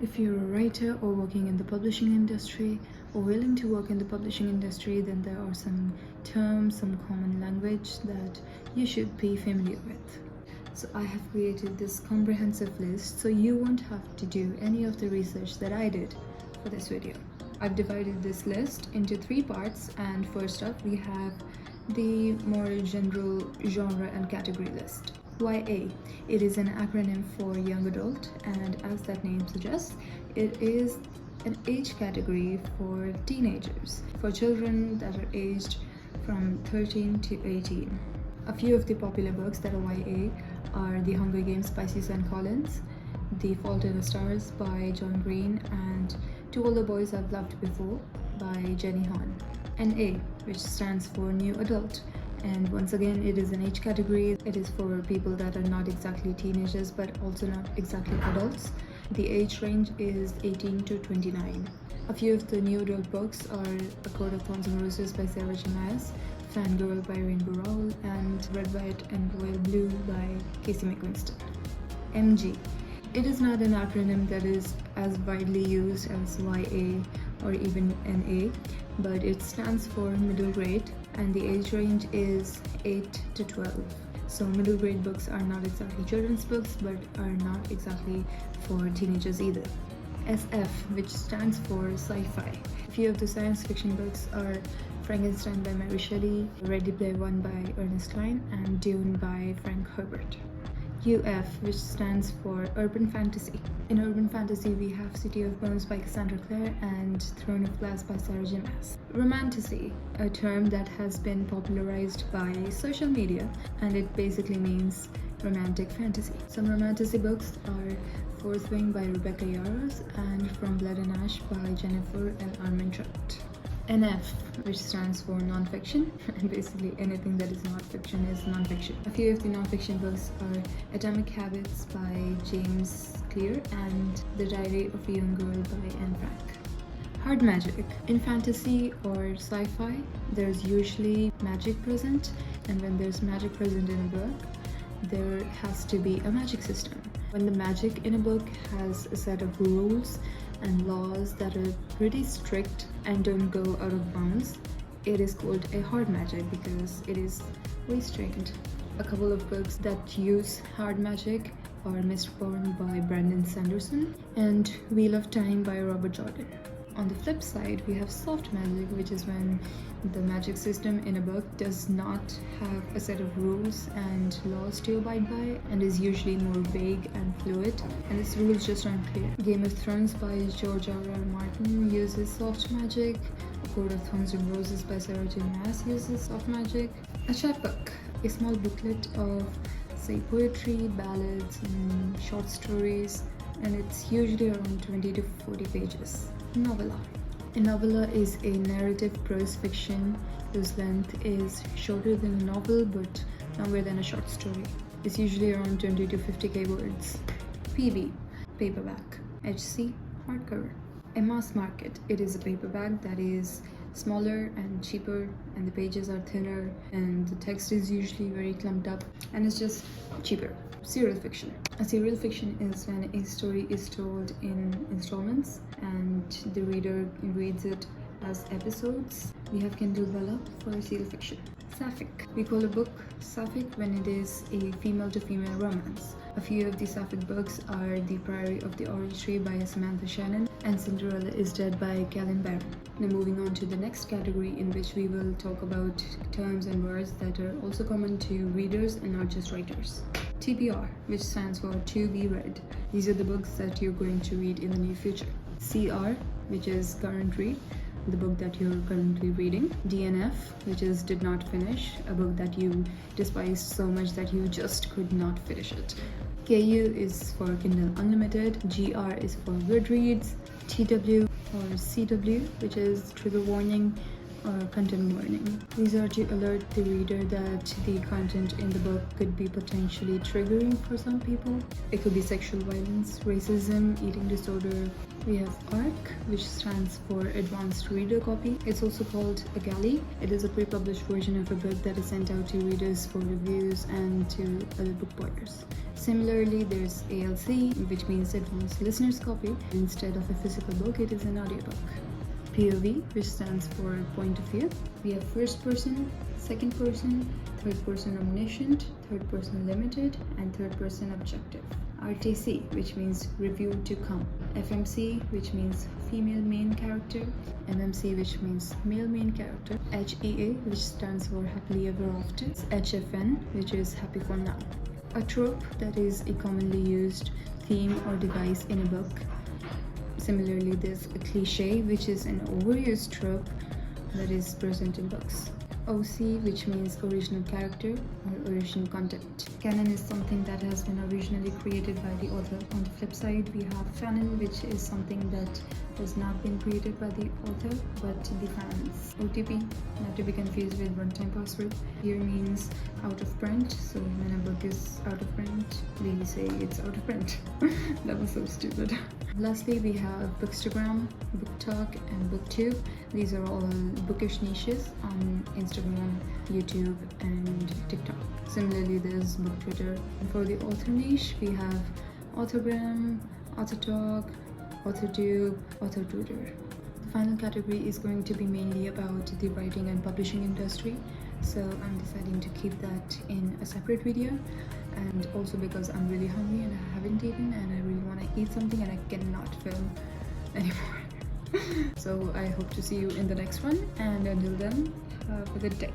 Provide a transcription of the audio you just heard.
If you're a writer or working in the publishing industry or willing to work in the publishing industry, then there are some terms, some common language that you should be familiar with. So I have created this comprehensive list so you won't have to do any of the research that I did for this video. I've divided this list into 3 parts, and first up we have the more general genre and category list. YA. It is an acronym for young adult, and as that name suggests, it is an age category for teenagers, for children that are aged from 13 to 18. A few of the popular books that are YA are The Hunger Games by Susan Collins, The Fault in the Stars by John Green, and To All the Boys I've Loved Before by Jenny Han. NA, which stands for New Adult, and once again it is an age category. It is for people that are not exactly teenagers but also not exactly adults. The age range is 18 to 29. A few of the new adult books are A Court of Thorns and Roses by Sarah J. Maas, Fangirl by Rainbow Rowell, and Red, White and Royal Blue by Casey McWinston. MG. It is not an acronym that is as widely used as YA or even NA, but it stands for middle grade, and the age range is 8 to 12. So middle grade books are not exactly children's books but are not exactly for teenagers either. SF, which stands for sci-fi. A few of the science fiction books are Frankenstein by Mary Shelley, Ready Player One by Ernest Cline, and Dune by Frank Herbert. UF, which stands for urban fantasy. In urban fantasy, we have City of Bones by Cassandra Clare and Throne of Glass by Sarah J. Maas. Romantasy, a term that has been popularized by social media, and it basically means romantic fantasy. Some romantasy books are Fourth Wing by Rebecca Yarros and From Blood and Ash by Jennifer L. Armentrout. NF, which stands for non-fiction, and basically anything that is not fiction is non-fiction. A few of the non-fiction books are Atomic Habits by James Clear and The Diary of a Young Girl by Anne Frank. Hard magic. In fantasy or sci-fi, there's usually magic present, and when there's magic present in a book, there has to be a magic system. When the magic in a book has a set of rules and laws that are pretty strict and don't go out of bounds, it is called a hard magic because it is restrained. A couple of books that use hard magic are Mistborn by Brandon Sanderson and Wheel of Time by Robert Jordan. On the flip side, we have soft magic, which is when the magic system in a book does not have a set of rules and laws to abide by, and is usually more vague and fluid, and its rules just aren't clear. Game of Thrones by George R.R. Martin uses soft magic. A Court of Thorns and Roses by Sarah J. Maas uses soft magic. A chapbook, a small booklet of, say, poetry, ballads, and short stories, and it's usually around 20 to 40 pages. Novella. A novella is a narrative prose fiction whose length is shorter than a novel but longer than a short story. It's usually around 20 to 50k words. PB, paperback. HC, hardcover. A mass market. It is a paperback that is smaller and cheaper, and the pages are thinner, and the text is usually very clumped up, and it's just cheaper. Serial fiction. A serial fiction is when a story is told in installments and the reader reads it as episodes. We have Kindle Vella for serial fiction. Sapphic. We call a book sapphic when it is a female-to-female romance. A few of the sapphic books are The Priory of the Orange Tree by Samantha Shannon and Cinderella is Dead by Callan Barron. Now moving on to the next category, in which we will talk about terms and words that are also common to readers and not just writers. TBR, which stands for To Be Read. These are the books that you're going to read in the near future. CR, which is current read, the book that you're currently reading. DNF, which is did not finish, a book that you despised so much that you just could not finish it. KU is for Kindle Unlimited. GR is for Goodreads. TW or CW, which is trigger warning, or content warning. These are to alert the reader that the content in the book could be potentially triggering for some people. It could be sexual violence, racism, eating disorder. We have ARC, which stands for Advanced Reader Copy. It's also called a galley. It is a pre-published version of a book that is sent out to readers for reviews and to other book buyers. Similarly, there's ALC, which means Advanced Listener's Copy. Instead of a physical book, it is an audiobook. POV, which stands for Point of View. We have first person, second person, third person omniscient, third person limited, and third person objective. RTC, which means Review to Come. FMC, which means Female Main Character. MMC, which means Male Main Character. HEA, which stands for Happily Ever After. HFN, which is Happy for Now. A trope, that is a commonly used theme or device in a book. Similarly, there's a cliche, which is an overused trope that is present in books. OC, which means original character or original content. Canon is something that has been originally created by the author. On the flip side, we have fanon, which is something that has not been created by the author but the fans. OTP, not to be confused with one-time password. Here means out of print. So when a book is out of print, we say it's out of print. That was so stupid. Lastly, we have Bookstagram, BookTok, and BookTube. These are all bookish niches on Instagram, YouTube, and TikTok. Similarly, there's Book Twitter. And for the author niche, we have Authorgram, AuthorTalk, AuthorTube, AuthorTwitter. The final category is going to be mainly about the writing and publishing industry. So I'm deciding to keep that in a separate video, and also because I'm really hungry and I haven't eaten and I really want to eat something and I cannot film anymore. So I hope to see you in the next one, and until then, have a good day.